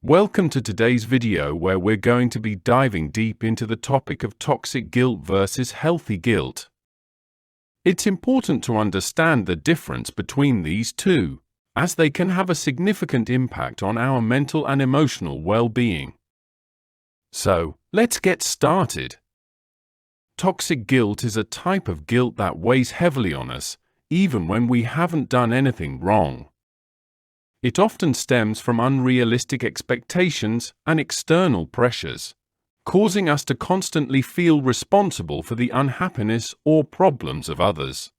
Welcome to today's video where we're going to be diving deep into the topic of toxic guilt versus healthy guilt. It's important to understand the difference between these two, as they can have a significant impact on our mental and emotional well-being. So, let's get started. Toxic guilt is a type of guilt that weighs heavily on us, even when we haven't done anything wrong. It often stems from unrealistic expectations and external pressures, causing us to constantly feel responsible for the unhappiness or problems of others.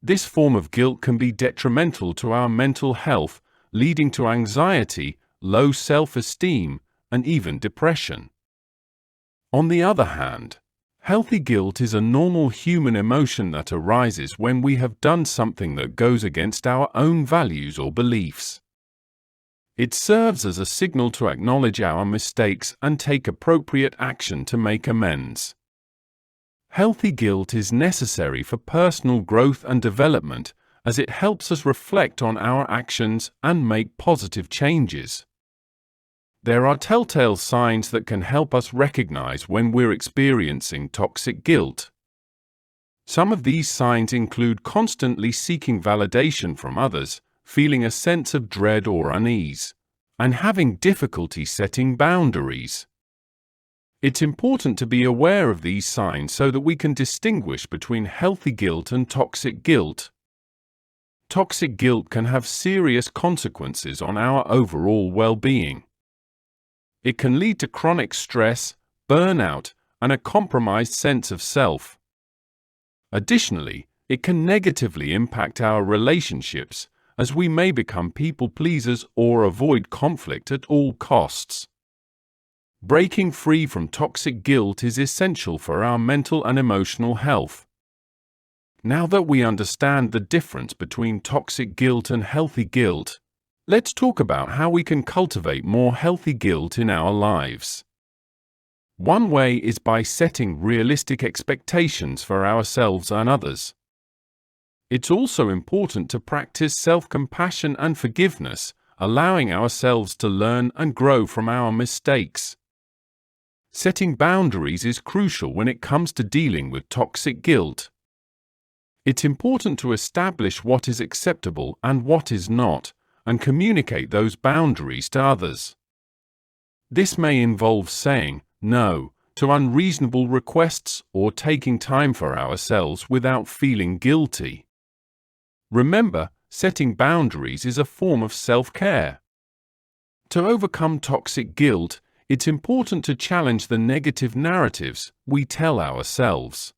This form of guilt can be detrimental to our mental health, leading to anxiety, low self-esteem, and even depression. On the other hand, healthy guilt is a normal human emotion that arises when we have done something that goes against our own values or beliefs. It serves as a signal to acknowledge our mistakes and take appropriate action to make amends. Healthy guilt is necessary for personal growth and development, as it helps us reflect on our actions and make positive changes. There are telltale signs that can help us recognize when we're experiencing toxic guilt. Some of these signs include constantly seeking validation from others, feeling a sense of dread or unease, and having difficulty setting boundaries. It's important to be aware of these signs so that we can distinguish between healthy guilt and toxic guilt. Toxic guilt can have serious consequences on our overall well-being. It can lead to chronic stress, burnout, and a compromised sense of self. Additionally, it can negatively impact our relationships, as we may become people pleasers or avoid conflict at all costs. Breaking free from toxic guilt is essential for our mental and emotional health. Now that we understand the difference between toxic guilt and healthy guilt, let's talk about how we can cultivate more healthy guilt in our lives. One way is by setting realistic expectations for ourselves and others. It's also important to practice self-compassion and forgiveness, allowing ourselves to learn and grow from our mistakes. Setting boundaries is crucial when it comes to dealing with toxic guilt. It's important to establish what is acceptable and what is not, and communicate those boundaries to others. This may involve saying no to unreasonable requests or taking time for ourselves without feeling guilty. Remember, setting boundaries is a form of self-care. To overcome toxic guilt, it's important to challenge the negative narratives we tell ourselves.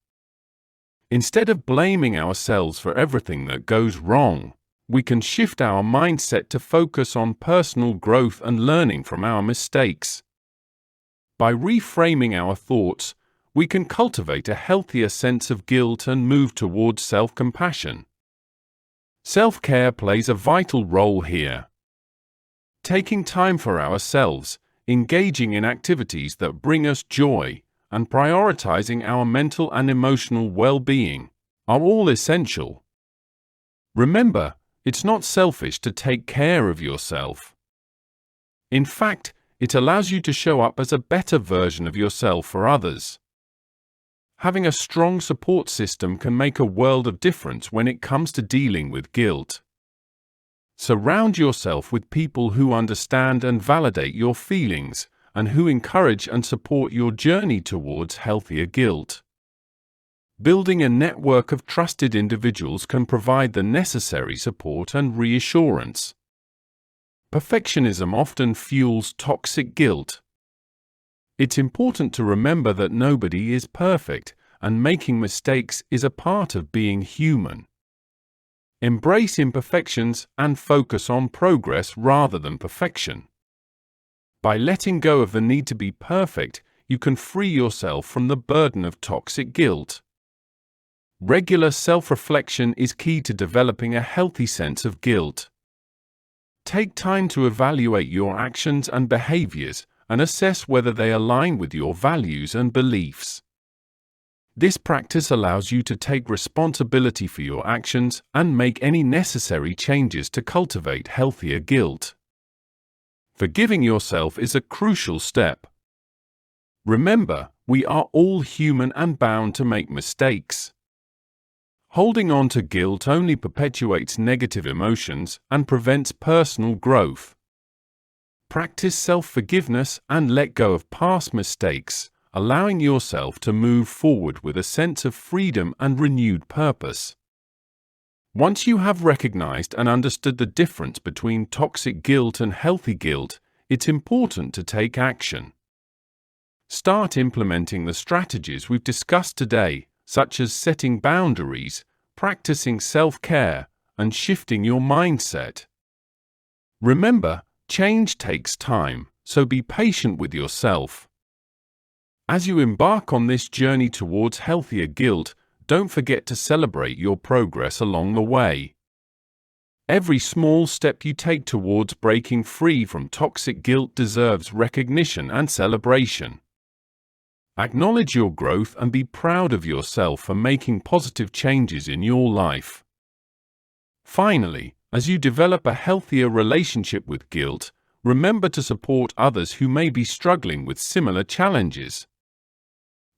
Instead of blaming ourselves for everything that goes wrong, we can shift our mindset to focus on personal growth and learning from our mistakes. By reframing our thoughts, we can cultivate a healthier sense of guilt and move towards self-compassion. Self-care plays a vital role here. Taking time for ourselves, engaging in activities that bring us joy, and prioritizing our mental and emotional well-being are all essential. Remember, it's not selfish to take care of yourself. In fact, it allows you to show up as a better version of yourself for others. Having a strong support system can make a world of difference when it comes to dealing with guilt. Surround yourself with people who understand and validate your feelings, and who encourage and support your journey towards healthier guilt. Building a network of trusted individuals can provide the necessary support and reassurance. Perfectionism often fuels toxic guilt. It's important to remember that nobody is perfect, and making mistakes is a part of being human. Embrace imperfections and focus on progress rather than perfection. By letting go of the need to be perfect, you can free yourself from the burden of toxic guilt. Regular self-reflection is key to developing a healthy sense of guilt. Take time to evaluate your actions and behaviors and assess whether they align with your values and beliefs. This practice allows you to take responsibility for your actions and make any necessary changes to cultivate healthier guilt. Forgiving yourself is a crucial step. Remember, we are all human and bound to make mistakes. Holding on to guilt only perpetuates negative emotions and prevents personal growth. Practice self-forgiveness and let go of past mistakes, allowing yourself to move forward with a sense of freedom and renewed purpose. Once you have recognized and understood the difference between toxic guilt and healthy guilt, it's important to take action. Start implementing the strategies we've discussed today, such as setting boundaries, practicing self-care, and shifting your mindset. Remember, change takes time, so be patient with yourself. As you embark on this journey towards healthier guilt, don't forget to celebrate your progress along the way. Every small step you take towards breaking free from toxic guilt deserves recognition and celebration. Acknowledge your growth and be proud of yourself for making positive changes in your life. Finally, as you develop a healthier relationship with guilt, remember to support others who may be struggling with similar challenges.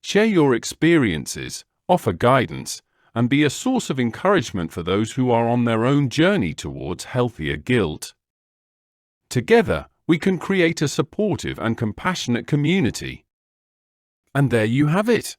Share your experiences, offer guidance, and be a source of encouragement for those who are on their own journey towards healthier guilt. Together, we can create a supportive and compassionate community. And there you have it.